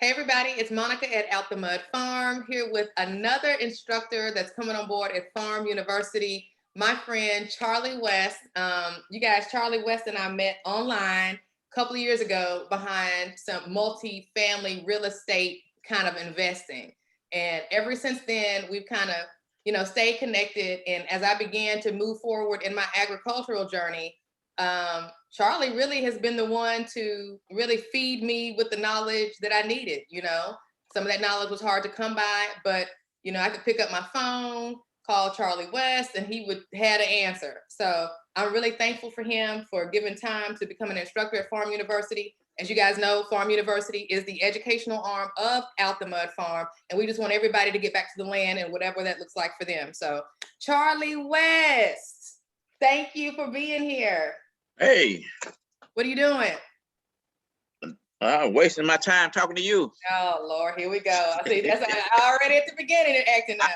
Hey everybody, it's Monica at Out the Mud Farm here with another instructor that's coming on board at Farm University, my friend Charlie West. You guys, Charlie West and I met online a couple of years ago behind some multi-family real estate kind of investing. And ever since then, we've kind of, stayed connected. And as I began to move forward in my agricultural journey, Charlie really has been the one to really feed me with the knowledge that I needed. Some of that knowledge was hard to come by, but I could pick up my phone, call Charlie West, and he would had an answer. So I'm really thankful for him for giving time to become an instructor at Farm University. As you guys know, Farm University is the educational arm of Out the Mud Farm, and we just want everybody to get back to the land and whatever that looks like for them. So Charlie West, thank you for being here. Hey. What are you doing? Wasting my time talking to you. Oh, Lord, here we go. I see, that's already at the beginning of acting now.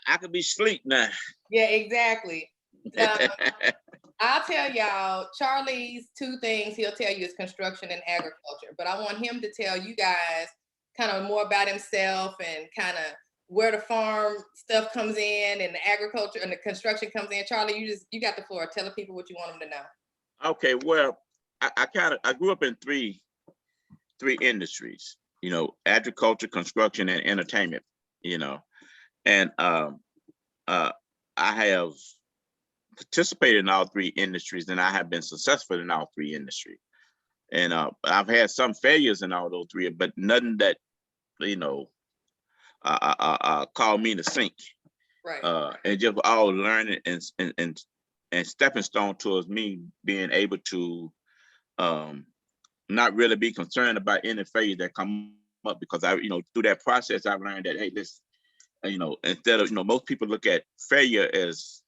I could be asleep now. Yeah, exactly. I'll tell y'all, Charlie's two things he'll tell you is construction and agriculture, but I want him to tell you guys kind of more about himself and kind of where the farm stuff comes in and the agriculture and the construction comes in. Charlie, you got the floor. Tell the people what you want them to know. Okay, well, I grew up in three industries, agriculture, construction, and entertainment, and I have participated in all three industries, and I have been successful in all three industries. And I've had some failures in all those three, but nothing that called me to sink. Right. And just all learning and stepping stone towards me being able to not really be concerned about any failure that come up, because I, through that process, I've learned that, hey, this, instead of, most people look at failure as,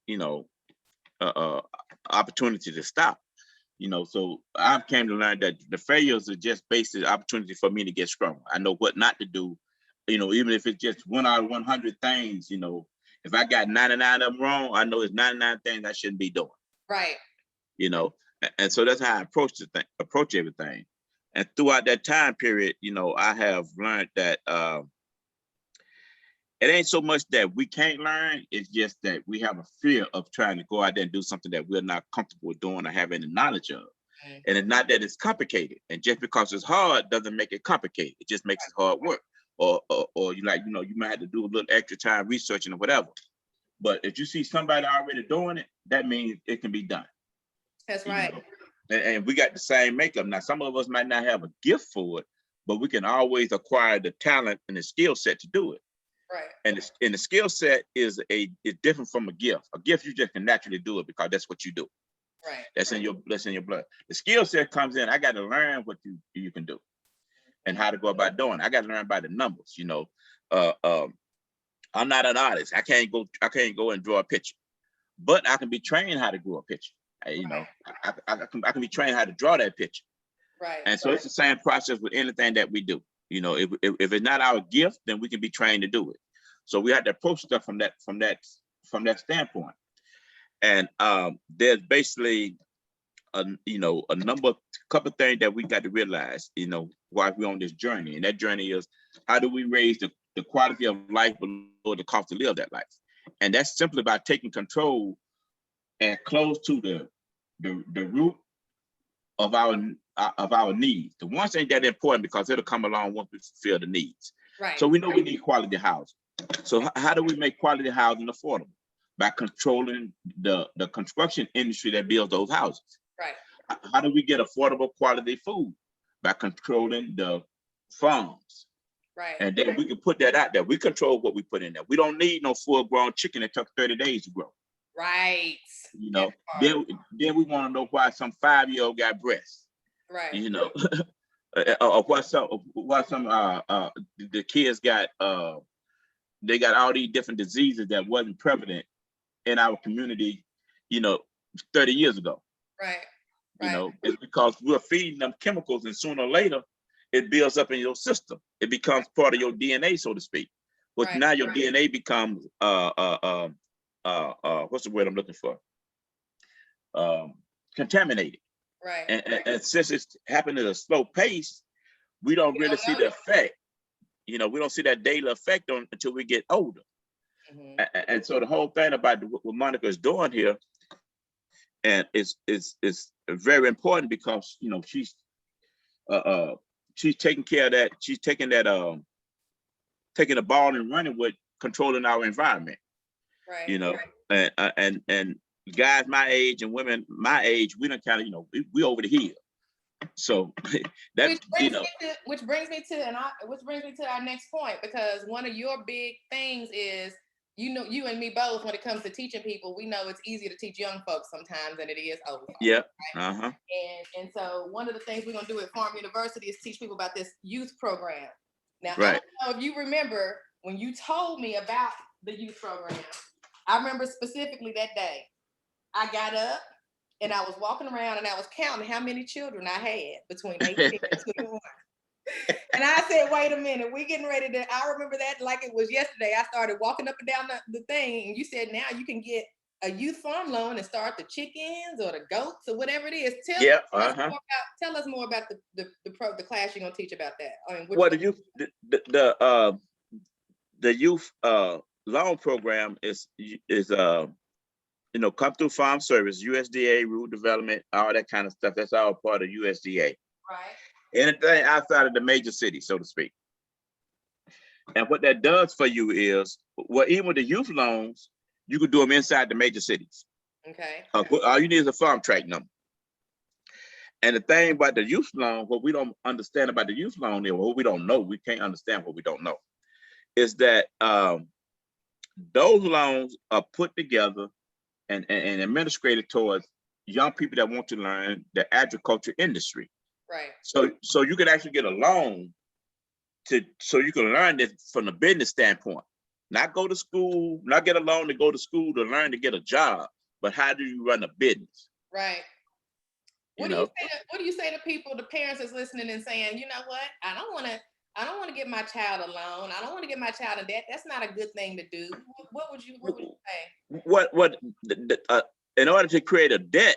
opportunity to stop, so I've came to learn that the failures are just basically opportunity for me to get stronger. I know what not to do, even if it's just 1 out of 100 things, if I got 99 of them wrong, I know it's 99 things I shouldn't be doing. Right. And so that's how I approach everything. And throughout that time period, I have learned that it ain't so much that we can't learn, it's just that we have a fear of trying to go out there and do something that we're not comfortable doing or have any knowledge of. Mm-hmm. And it's not that it's complicated. And just because it's hard doesn't make it complicated. It just makes it hard work. Or you might have to do a little extra time researching or whatever. But if you see somebody already doing it, that means it can be done. That's right. And we got the same makeup. Now, some of us might not have a gift for it, but we can always acquire the talent and the skill set to do it. Right. And the skill set is different from a gift. A gift, you just can naturally do it because that's what you do. Right. That's in your blood. The skill set comes in. I got to learn what you can do and how to go about doing it. I got to learn by the numbers. I'm not an artist. I can't go and draw a picture, but I can be trained how to draw a picture. I can be trained how to draw that picture. Right. And so it's the same process with anything that we do. If it's not our gift, then we can be trained to do it. So we have to approach stuff from that standpoint. And there's basically a couple of things that we got to realize, while we're on this journey. And that journey is, how do we raise the quality of life below the cost to live that life? And that's simply by taking control and close to the root of our needs. The one thing that's important, because it'll come along once we fulfill the needs. Right. So we know we need quality housing. So how do we make quality housing affordable? By controlling the construction industry that builds those houses. Right. How do we get affordable quality food? By controlling the farms. Right. And then we can put that out there. We control what we put in there. We don't need no full-grown chicken that took 30 days to grow. Right. Then we want to know why some 5-year-old got breasts. Right. Or why some the kids got they got all these different diseases that wasn't prevalent in our community, 30 years ago. Right. It's because we're feeding them chemicals, and sooner or later it builds up in your system. It becomes part of your DNA, so to speak. But now your DNA becomes what's the word I'm looking for? Contaminated. Right. And since it's happening at a slow pace, we don't really see the effect. you know, we don't see that daily effect on until we get older. Mhm. And so the whole thing about what Monica is doing here, and it's very important because, you know, she's taking care of that. She's taking that taking the ball and running with controlling our environment. Right. You know, and guys my age and women my age, we don't kind of, you know, we over the hill. So that, which brings me to our next point, because one of your big things is, you know, you and me both, when it comes to teaching people, we know it's easier to teach young folks sometimes than it is old folks. Yeah. Right? And so one of the things we're gonna do at Farm University is teach people about this youth program. Now, I don't know if you remember when you told me about the youth program. I remember specifically that day. I got up and I was walking around and I was counting how many children I had between 18 and 21. And I said, wait a minute, we getting ready to, I remember that like it was yesterday. I started walking up and down the thing, and you said now you can get a youth farm loan and start the chickens or the goats or whatever it is. Tell us more about the class you're gonna teach about that. I mean, well, the youth loan program is you know, come through farm service, USDA, rural development, all that kind of stuff. That's all part of USDA. Right. Anything outside of the major cities, so to speak. And what that does for you is, well, even with the youth loans, you could do them inside the major cities. Okay. All you need is a farm tract number. And the thing about the youth loan, what we don't understand about the youth loan is, what we don't know, we can't understand what we don't know, is that those loans are put together and administrated towards young people that want to learn the agriculture industry. Right. So you could actually get a loan so you can learn this from the business standpoint. Not go to school, not get a loan to go to school to learn to get a job, but how do you run a business? Right. What do you say to people, the parents that's listening and saying, you know what, I don't want to get my child a loan. I don't want to get my child in debt. That's not a good thing to do. What would you say? In order to create a debt,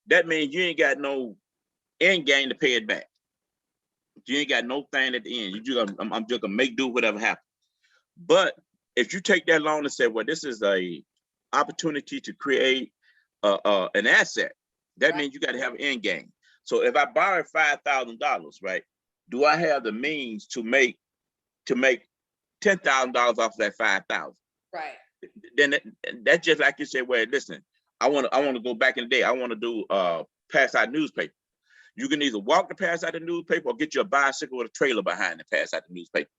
that means you ain't got no end game to pay it back. You ain't got no thing at the end. I'm just gonna make do whatever happens. But if you take that loan and say, well, this is a opportunity to create an asset, that means you got to have an end game. So if I borrow $5,000, right, do I have the means to make $10,000 off that 5,000? Right. Then that's just like you said, well, listen, I want to go back in the day. I want to do pass out newspaper. You can either walk to pass out the newspaper or get you a bicycle with a trailer behind to pass out the newspaper.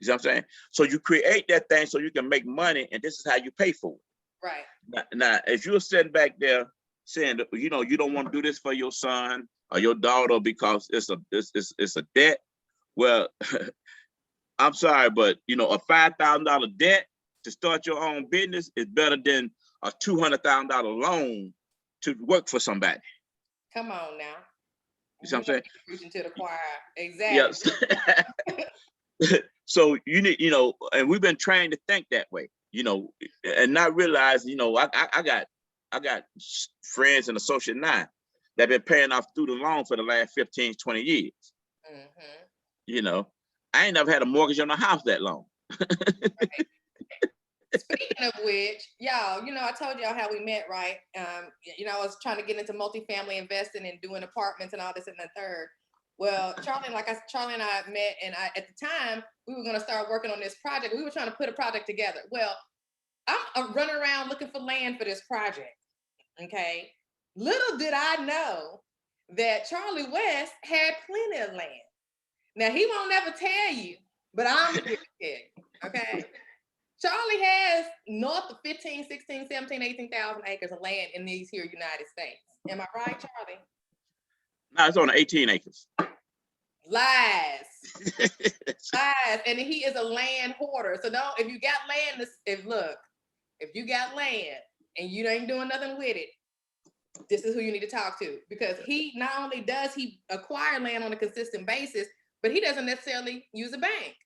You see what I'm saying? So you create that thing so you can make money, and this is how you pay for it. Right. Now if you're sitting back there saying, you know, you don't want to do this for your son or your daughter because it's a debt, well, I'm sorry, but you know, a $5,000 debt to start your own business is better than a $200,000 loan to work for somebody. Come on now. You see what I'm saying? Preaching to the choir. Exactly. Yes. So you need, you know, and we've been trained to think that way, you know, and not realize, you know, I got friends in associate nine that been paying off student loan for the last 15, 20 years. Mm-hmm. You know, I ain't never had a mortgage on a house that long. Right. Speaking of which, y'all, you know, I told y'all how we met, right? You know, I was trying to get into multifamily investing and doing apartments and all this and the third. Well, Charlie and I met, and at the time we were going to start working on this project. We were trying to put a project together. Well, I'm running around looking for land for this project. Okay. Little did I know that Charlie West had plenty of land. Now, he won't never tell you, but I'm here to tell you. Okay. Charlie has north of 15, 16, 17, 18,000 acres of land in these here United States. Am I right, Charlie? No, it's on 18 acres. Lies. Lies. And he is a land hoarder. So don't, if you got land, if you got land and you ain't doing nothing with it, this is who you need to talk to, because he not only does he acquire land on a consistent basis, but he doesn't necessarily use a bank.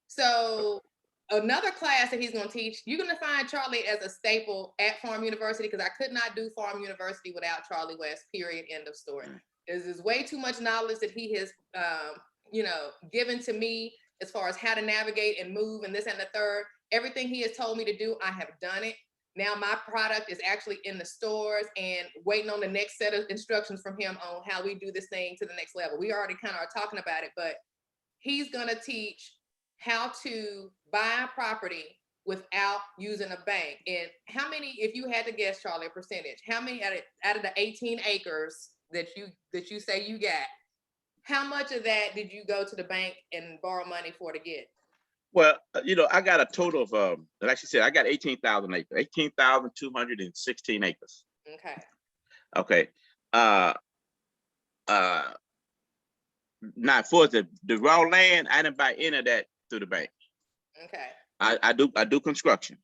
So another class that he's going to teach, you're going to find Charlie as a staple at Farm University, because I could not do Farm University without Charlie West, period, end of story. There's way too much knowledge that he has, you know, given to me as far as how to navigate and move and this and the third. Everything he has told me to do, I have done it. Now my product is actually in the stores and waiting on the next set of instructions from him on how we do this thing to the next level. We already kind of are talking about it, but he's gonna teach how to buy a property without using a bank. And how many, if you had to guess, Charlie, a percentage, how many out of the 18 acres that you say you got, how much of that did you go to the bank and borrow money for to get? Well, I got a total of, like she said, I got 18,000 acres, 18,216 acres. Okay. Okay. Now for the raw land, I didn't buy any of that through the bank. Okay. I do construction.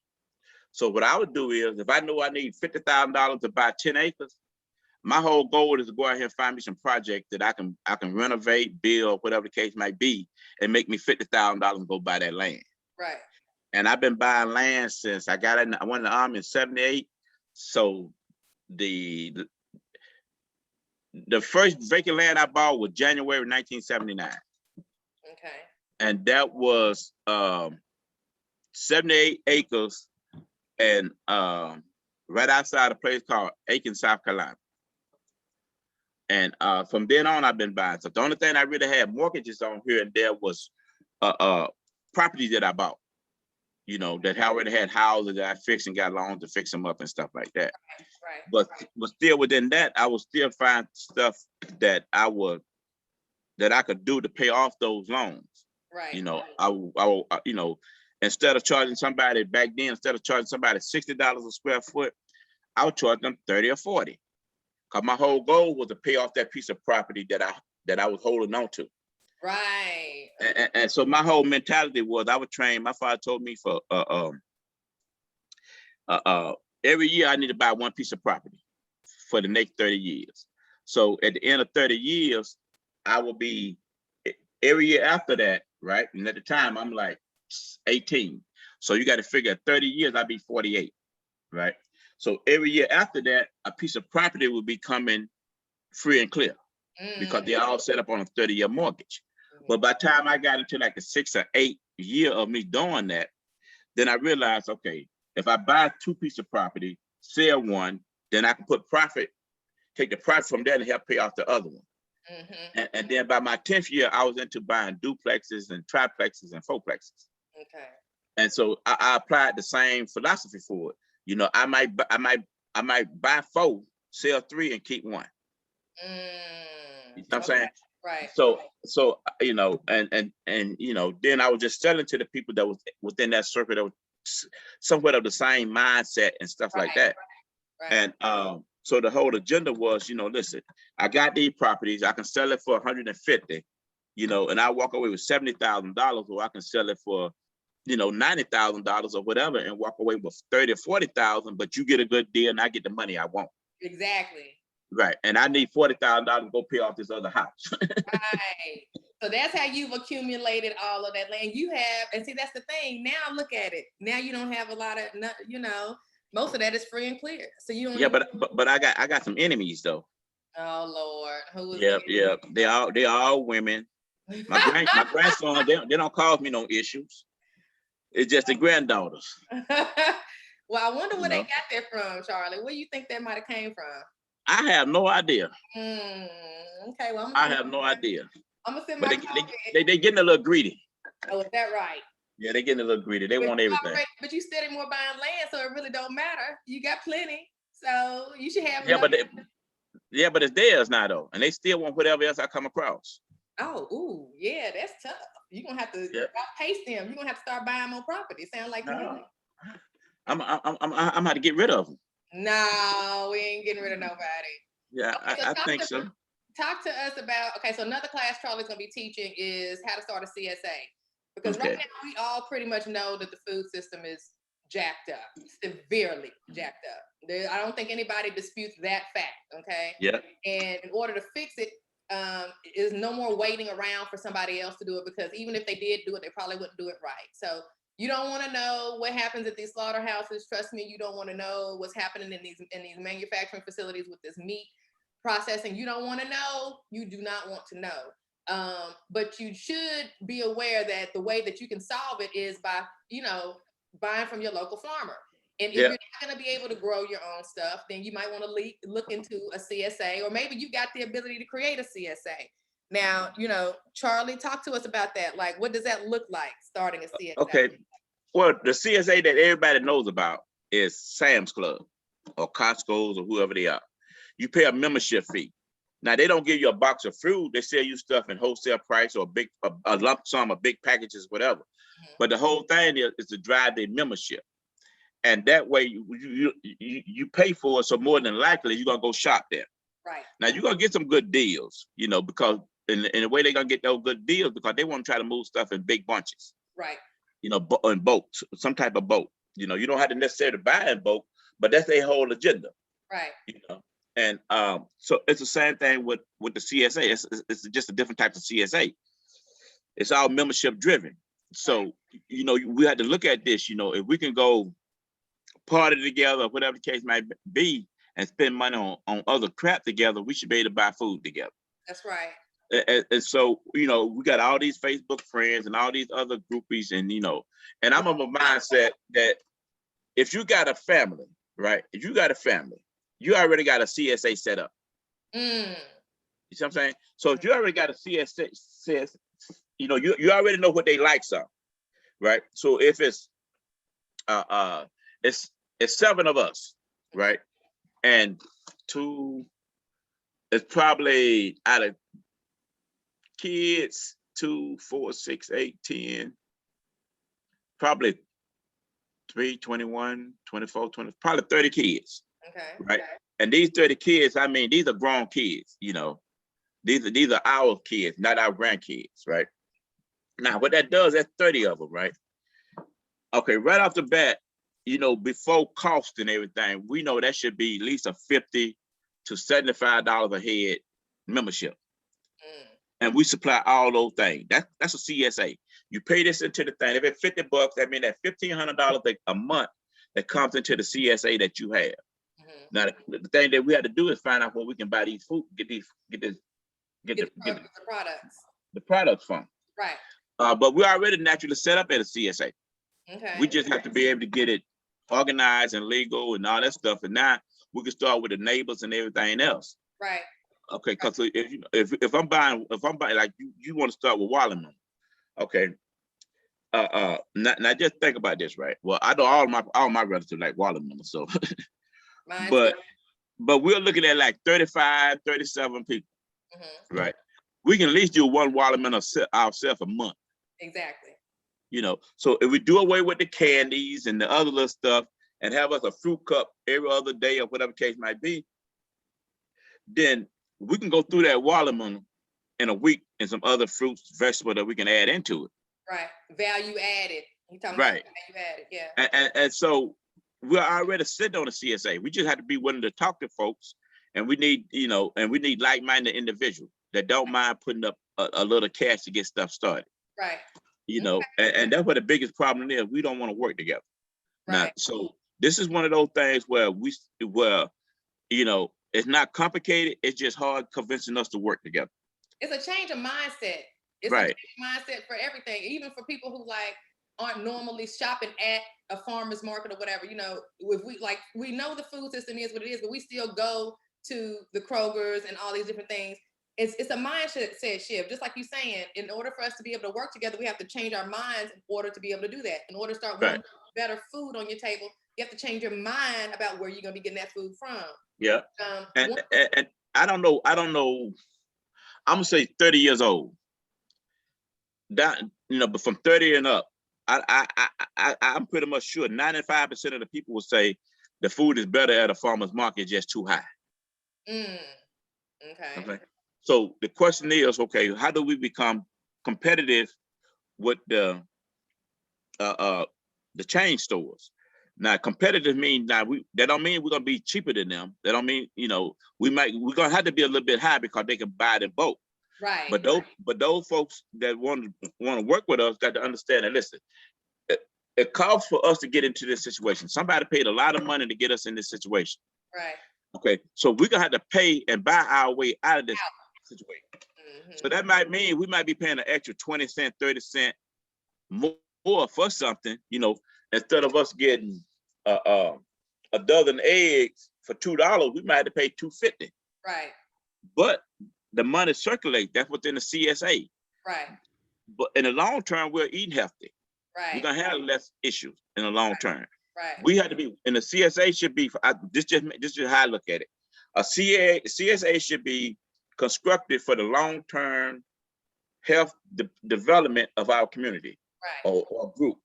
So what I would do is, if I know I need $50,000 to buy 10 acres, my whole goal is to go out here and find me some project that I can renovate, build, whatever the case might be, and make me $50,000 and go buy that land. Right. And I've been buying land since I went in the Army in '78. So the first vacant land I bought was January 1979. Okay. And that was 78 acres and right outside a place called Aiken, South Carolina. And from then on, I've been buying. So the only thing I really had mortgages on here and there was properties that I bought, that already had houses that I fixed and got loans to fix them up and stuff like that. Right. But still within that, I would still find stuff that I could do to pay off those loans. Right. I will, instead of charging somebody back then, instead of charging somebody $60 a square foot, I would charge them 30 or 40. Cause my whole goal was to pay off that piece of property that I was holding on to. Right. And so my whole mentality was, I would train. My father told me for every year I need to buy one piece of property for the next 30 years. So at the end of 30 years, I will be every year after that, right? And at the time I'm like 18. So you got to figure 30 years, I'll be 48, right? So every year after that, a piece of property will be coming free and clear because they're all set up on a 30-year mortgage. But by the time I got into like the 6 or 8 year of me doing that, then I realized, okay, if I buy 2 pieces of property, sell one, then I can take the profit from there and help pay off the other one. And then by my 10th year, I was into buying duplexes and triplexes and fourplexes. Okay. And so I applied the same philosophy for it. I might buy 4, sell 3, and keep 1. You know what I'm saying? Right. So and then I was just selling to the people that was within that circle that was somewhat of the same mindset and stuff like that. Right. And so the whole agenda was, listen, I got these properties, I can sell it for 150, and I walk away with $70,000, or I can sell it for $90,000 or whatever and walk away with 30 or 40,000, but you get a good deal and I get the money I want. Exactly. Right. And I need $40,000 to go pay off this other house. Right. So that's how you've accumulated all of that land you have. And see, that's the thing. Now look at it. Now you don't have a lot of, most of that is free and clear. So you don't. Yeah, but I got some enemies though. Oh Lord. Who is Yep. They all women. My grandson, they don't cause me no issues. It's just the granddaughters. Well, I wonder where they got that from, Charlie. Where do you think that might have came from? I have no idea. Okay, well, I have no idea. I'm gonna send but my they getting a little greedy. Oh, is that right? Yeah, they're getting a little greedy. They want everything. But you steady more buying land, so it really don't matter. You got plenty, so you should have. Yeah, but it's theirs now though, and they still want whatever else I come across. Oh, ooh, yeah, that's tough. You're gonna have to pace them. You're gonna have to start buying more property. Sound like no. I'm how to get rid of them. No, we ain't getting rid of nobody. Yeah, okay, I think so. Talk to us about, so another class Charlie's gonna be teaching is how to start a CSA. Because right now we all pretty much know that the food system is jacked up, severely jacked up. I don't think anybody disputes that fact, okay? Yeah. And in order to fix it, is no more waiting around for somebody else to do it, because even if they did do it, they probably wouldn't do it right. So you don't want to know what happens at these slaughterhouses. Trust me, you don't want to know what's happening in these manufacturing facilities with this meat processing. You don't want to know. You do not want to know. But you should be aware that the way that you can solve it is by, buying from your local farmer. And if you're not going to be able to grow your own stuff, then you might want to look into a CSA, or maybe you got the ability to create a CSA. Now, Charlie, talk to us about that. Like, what does that look like, starting a CSA? Okay. Well, the CSA that everybody knows about is Sam's Club or Costco's or whoever they are. You pay a membership fee. Now, they don't give you a box of fruit. They sell you stuff in wholesale price or a lump sum of big packages, whatever. But the whole thing is to drive their membership. And that way you pay for it. So more than likely, you're going to go shop there. Right. Now, you're going to get some good deals, because in the way they're going to get those good deals, because they want to try to move stuff in big bunches. Right. In boats, some type of boat. You don't have to necessarily buy in boat, but that's their whole agenda. Right. And so it's the same thing with the CSA. It's just a different type of CSA. It's all membership driven. So, we had to look at this, if we can go party together, whatever the case might be, and spend money on other crap together, we should be able to buy food together. That's right. And so, we got all these Facebook friends and all these other groupies, and, and I'm of a mindset that if you got a family, right? If you got a family, you already got a CSA set up. You see what I'm saying? So if you already got a CSA, you already know what they likes are, right? So if it's it's 7 of us, right? And it's probably out of kids, 2, 4, 6, 8, 10, probably 3, 21, 24, 20, probably 30 kids. Okay. Right. Okay. And these 30 kids, I mean, these are grown kids, these are our kids, not our grandkids, right? Now, what that does, that's 30 of them, right? Okay, right off the bat, before cost and everything, we know that should be at least a $50 to $75 a head membership. And we supply all those things. That's a CSA. You pay this into the thing. If it's $50, that means that $1,500 a month that comes into the CSA that you have. Now, the thing that we have to do is find out where we can buy these food, get the products. The products from. Right. But we're already naturally set up at a CSA. Okay. We just have to be able to get it organized and legal and all that stuff. And now we can start with the neighbors and everything else. Right. Okay, because if I'm buying like you want to start with watermelon, okay. Now just think about this, right? Well, I know all my relatives like watermelon, so but we're looking at like 35, 37 people, right? We can at least do one watermelon ourselves a month. Exactly. So if we do away with the candies and the other little stuff and have us a fruit cup every other day or whatever case might be, then we can go through that watermelon in a week and some other fruits, vegetables that we can add into it. Right. Value added. You talking right. about value added, yeah. And so we're already sitting on a CSA. We just have to be willing to talk to folks, and we need, like-minded individuals that don't mind putting up a little cash to get stuff started. Right. And that's what the biggest problem is. We don't want to work together. Right. Now, so this is one of those things where it's not complicated. It's just hard convincing us to work together. It's a change of mindset. It's right. a change of mindset for everything, even for people who aren't normally shopping at a farmer's market or whatever. If we know the food system is what it is, but we still go to the Kroger's and all these different things. It's a mindset shift. Just like you're saying, in order for us to be able to work together, we have to change our minds in order to be able to do that. In order to start wanting better food on your table, you have to change your mind about where you're going to be getting that food from. Yeah. And I don't know. I'm going to say 30 years old. That, but from 30 and up, I'm pretty much sure 95% of the people will say the food is better at a farmer's market, just too high. Okay. So the question is, okay, how do we become competitive with the chain stores? Now, competitive means that don't mean we're gonna be cheaper than them. That don't mean we're gonna have to be a little bit high because they can buy it in bulk. Right. But those folks that want to work with us got to understand that. Listen, it costs for us to get into this situation. Somebody paid a lot of money to get us in this situation. Right. Okay, so we're gonna have to pay and buy our way out of this situation. So that might mean we might be paying an extra 20 cents, 30 cents more for something, you know, instead of us getting a dozen eggs for $2, we might have to pay $2.50. Right. But the money circulates. That's within the CSA. Right. But in the long term, we're eating healthy. Right. We're gonna have less issues in the long term. Right. We have to be, and the CSA should be. This is how I look at it. A CSA should be constructed for the long term health development of our community, right. or group.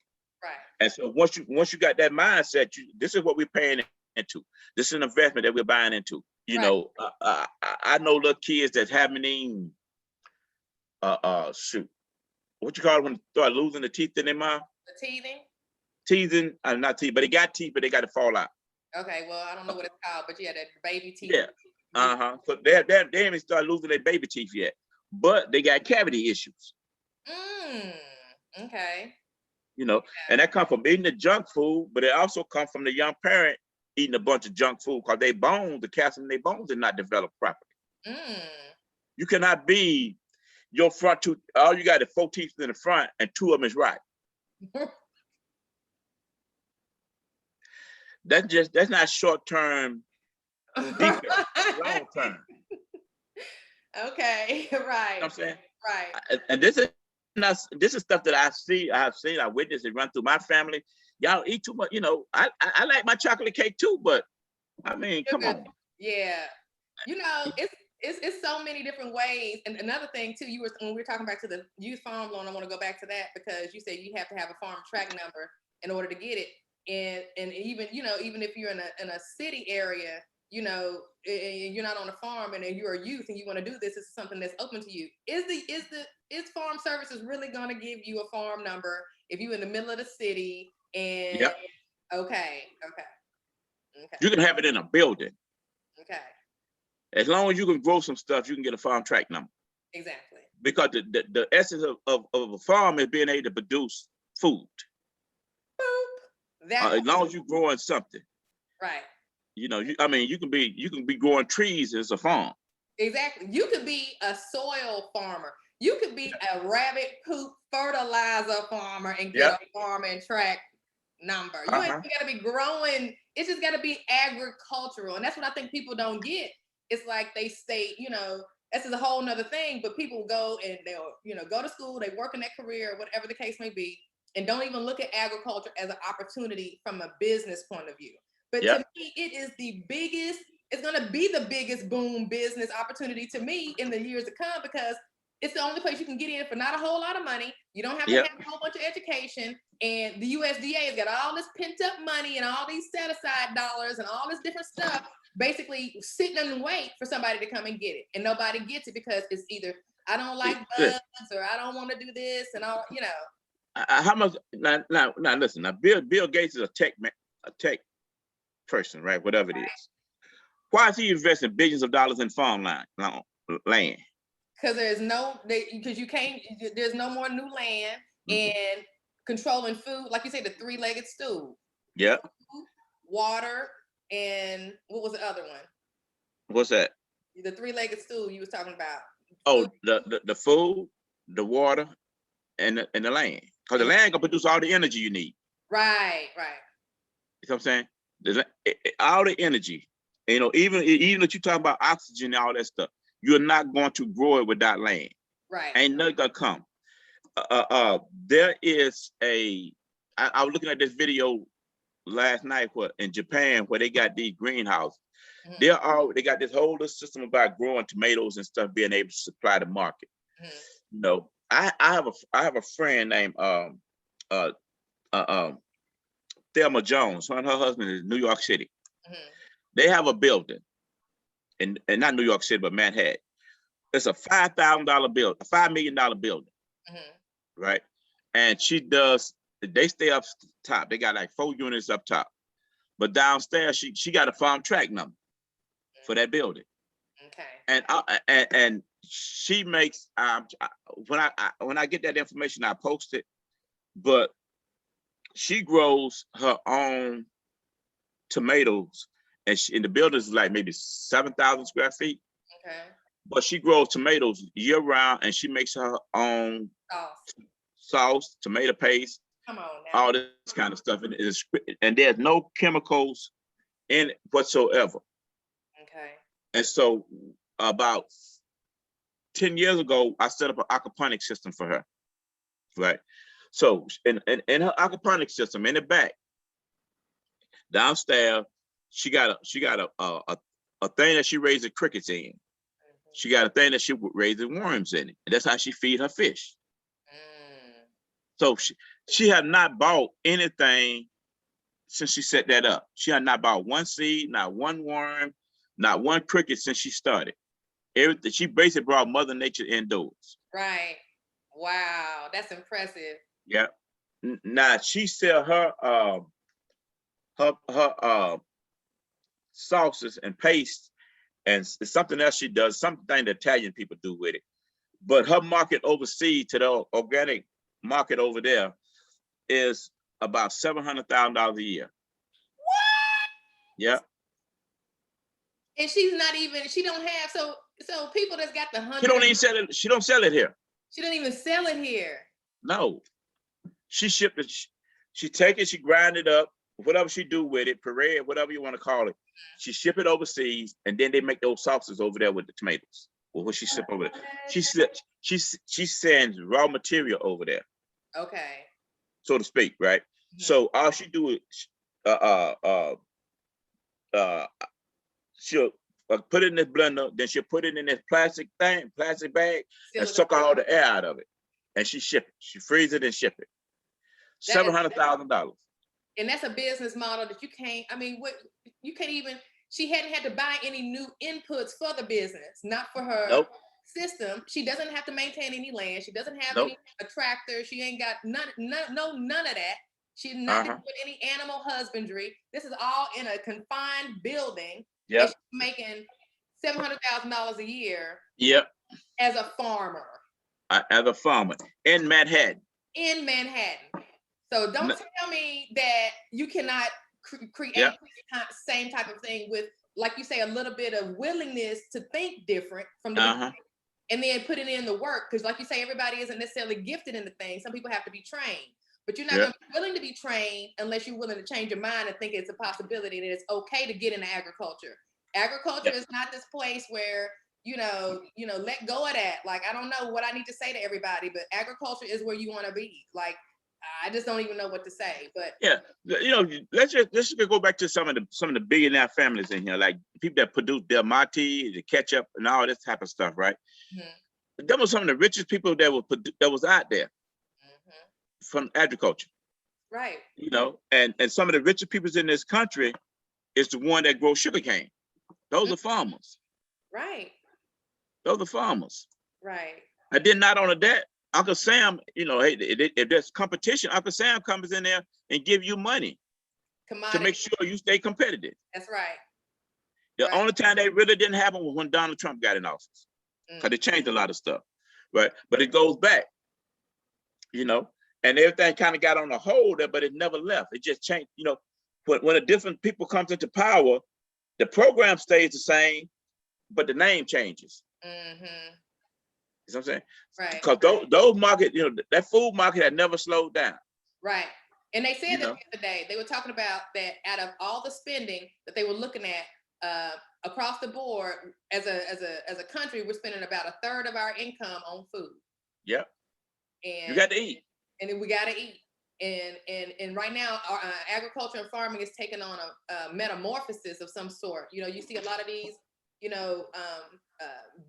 Right. And so once you got that mindset, this is what we're paying into. This is an investment that we're buying into. You right. know, I know little kids that haven't even shoot, what you call it when they start losing the teeth in their mouth? The teething. Teething, not teeth, but they got teeth, but they got to fall out. Okay, well, I don't know what it's called, but yeah, that baby teeth. Yeah. So they haven't started losing their baby teeth yet, but they got cavity issues. Okay. You know, and that comes from eating the junk food, but it also comes from the young parent eating a bunch of junk food because they bones, the calcium in their bones did not develop properly. You cannot be your front tooth, all you got is 4 teeth in the front and 2 of them is right. That's not short-term defect, long term. Okay, right. You know what I'm saying? Right. And this is stuff that I witnessed it run through my family. Y'all eat too much, you know. I like my chocolate cake too, but I mean, come on. Yeah. You know, it's so many different ways. And another thing too, when we were talking back to the youth farm loan, I want to go back to that because you said you have to have a farm track number in order to get it. And even, you know, even if you're in a city area, you know, and you're not on a farm and you're a youth and you want to do this, it's something that's open to you. Is farm services really going to give you a farm number if you're in the middle of the city? And yep. Okay. You can have it in a building. Okay. As long as you can grow some stuff, you can get a farm track number. Exactly. Because the essence of a farm is being able to produce food. As long as you're growing something. Right. You know, you can be growing trees as a farm. Exactly. You could be a soil farmer. You could be a rabbit poop fertilizer farmer and get a farm and track number. You ain't got to be growing. It's just got to be agricultural. And that's what I think people don't get. It's like they stay, you know, this is a whole nother thing, but people go and they'll, you know, go to school, they work in that career, whatever the case may be, and don't even look at agriculture as an opportunity from a business point of view. But to me, it is it's going to be the biggest boom business opportunity to me in the years to come because it's the only place you can get in for not a whole lot of money. You don't have to have a whole bunch of education. And the USDA has got all this pent up money and all these set aside dollars and all this different stuff basically sitting and wait for somebody to come and get it. And nobody gets it because it's either I don't like bugs or I don't want to do this and all, you know. How much now listen, now Bill Gates is a tech person, right? Whatever it is. Why is he investing billions of dollars in farmland? Because there's no more new land and controlling food, like you say, the 3-legged stool. Yeah. Food, water, and what was the other one? What's that? The 3-legged stool you was talking about. Oh, the food, the water, and the land. Because the land gonna produce all the energy you need. Right. You know what I'm saying? All the energy. You know, even if you talk about oxygen and all that stuff, you're not going to grow it without land. Right. Ain't nothing gonna come. There is I was looking at this video last night in Japan where they got these greenhouses. They got this whole system about growing tomatoes and stuff, being able to supply the market. You know, I have a friend named Thelma Jones. Her and her husband is in New York City. They have a building, and not New York City, but Manhattan. It's a $5,000 building, a $5 million building, right? And they stay up top. They got like 4 units up top, but downstairs she got a farm track number for that building. Okay. And she makes when I get that information, I post it, but she grows her own tomatoes, and the building is like maybe 7,000 square feet. Okay. but she grows tomatoes year round, and she makes her own sauce, tomato paste, Come on now. all this kind of stuff, and there's no chemicals in it whatsoever. Okay. And so about 10 years ago, I set up an aquaponics system for her, right? So in her aquaponics system, in the back, downstairs, she got a thing that she raises crickets in. She got a thing that she raises worms in it, and that's how she feeds her fish. So she had not bought anything since she set that up. She had not bought one seed, not one worm, not one cricket since she started. Everything, she basically brought Mother Nature indoors. Right. Wow, that's impressive. Yeah. Now she sell her sauces and pastes, and it's something else she does, something the Italian people do with it. But her market overseas to the organic market over there is about $700,000 a year. What? Yeah. And she's not even, she don't have, so people that's got the 100. She don't even sell it. She don't sell it here. She don't even sell it here. No. She shipped it. She take it, she grind it up, whatever she do with it, puree, whatever you want to call it. She ship it overseas, and then they make those sauces over there with the tomatoes. Or what she ship over there. She sends raw material over there. Okay. So to speak, right? Mm-hmm. So all she do is she'll put it in this blender, then she'll put it in this plastic bag, and suck all the air out of it. And she ship it. She freeze it and ship it. $700,000. And that's a business model that you can't, I mean, what you can't even, she hadn't had to buy any new inputs for the business, not for her system. She doesn't have to maintain any land. She doesn't have a tractor. She ain't got none of that. She's not doing any animal husbandry. This is all in a confined building. Yeah. She's making $700,000 a year. Yep. As a farmer. As a farmer in Manhattan. In Manhattan. So don't tell me that you cannot create the same type of thing with, like you say, a little bit of willingness to think different from the beginning, and then put it in the work. Because like you say, everybody isn't necessarily gifted in the thing. Some people have to be trained. But you're not going to be willing to be trained unless you're willing to change your mind and think it's a possibility that it's okay to get into agriculture. Agriculture is not this place where, you know, let go of that. Like, I don't know what I need to say to everybody, but agriculture is where you want to be. Like, I just don't even know what to say. But let's just go back to some of the billionaire families in here, like people that produce Del Monte, the ketchup, and all this type of stuff, right? Mm-hmm. Them were some of the richest people that was out there from agriculture, right? And some of the richest people in this country is the one that grows sugarcane. Those are farmers, right? Those are farmers, right? And then not only that, Uncle Sam, hey, if there's competition, Uncle Sam comes in there and give you money to make sure you stay competitive. That's right. The only time that really didn't happen was when Donald Trump got in office, because they changed a lot of stuff, right? But it goes back, and everything kind of got on a hold there, but it never left. It just changed, when a different people comes into power, the program stays the same, but the name changes. Mm-hmm. You know what I'm saying? Right. Because those market, that food market had never slowed down. Right. And they said that the other day, they were talking about that out of all the spending that they were looking at across the board, as a country, we're spending about a third of our income on food. Yep. And you got to eat. And then we got to eat. And right now, our agriculture and farming is taking on a metamorphosis of some sort. You see a lot of these,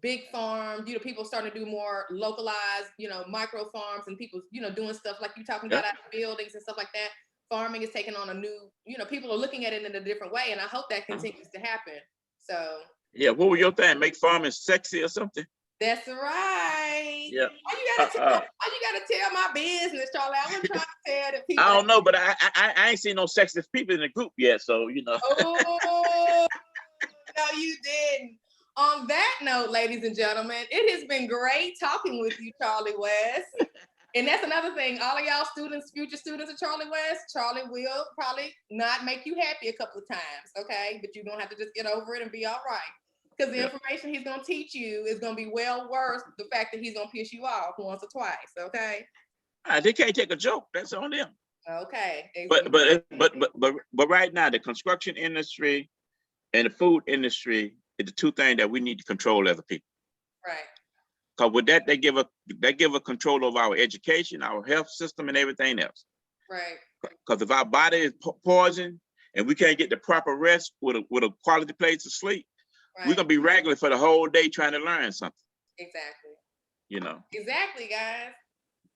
big farms, people starting to do more localized, micro farms, and people, doing stuff like you talking about out of buildings and stuff like that. Farming is taking on a new, people are looking at it in a different way. And I hope that continues to happen. So. Yeah. What were your thing? Make farming sexy or something? That's right. Yeah. Why you gotta tell my business, Charlie? I wasn't trying to tell the people. I don't know, but I ain't seen no sexist people in the group yet, so Oh, no, you didn't. On that note, ladies and gentlemen, it has been great talking with you, Charlie West. And that's another thing. All of y'all students, future students of Charlie West, Charlie will probably not make you happy a couple of times, okay? But you're gonna have to just get over it and be all right. Because the Yeah. information he's gonna teach you is gonna be well worth the fact that he's gonna piss you off once or twice. Okay. They can't take a joke. That's on them. Okay. But right now, the construction industry and the food industry is the two things that we need to control as a people. Right. Because with that, they give a control over our education, our health system, and everything else. Right. Because if our body is poisoned and we can't get the proper rest with a quality place to sleep, we're gonna be regular for the whole day trying to learn something. Exactly. You know. Exactly, guys.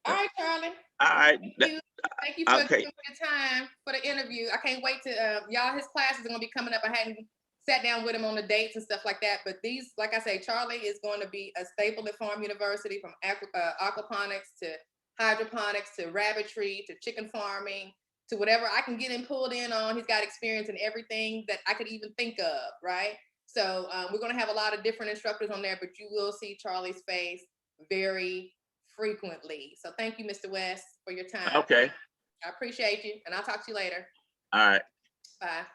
All right, Charlie. All right. Thank you for Okay. giving me the time for the interview. I can't wait to y'all. His classes are gonna be coming up. I hadn't sat down with him on the dates and stuff like that. But these, like I say, Charlie is going to be a staple at Farm University, from aquaponics to hydroponics to rabbitry to chicken farming to whatever I can get him pulled in on. He's got experience in everything that I could even think of, right? So we're going to have a lot of different instructors on there, but you will see Charlie's face very frequently. So thank you, Mr. West, for your time. Okay. I appreciate you, and I'll talk to you later. All right. Bye.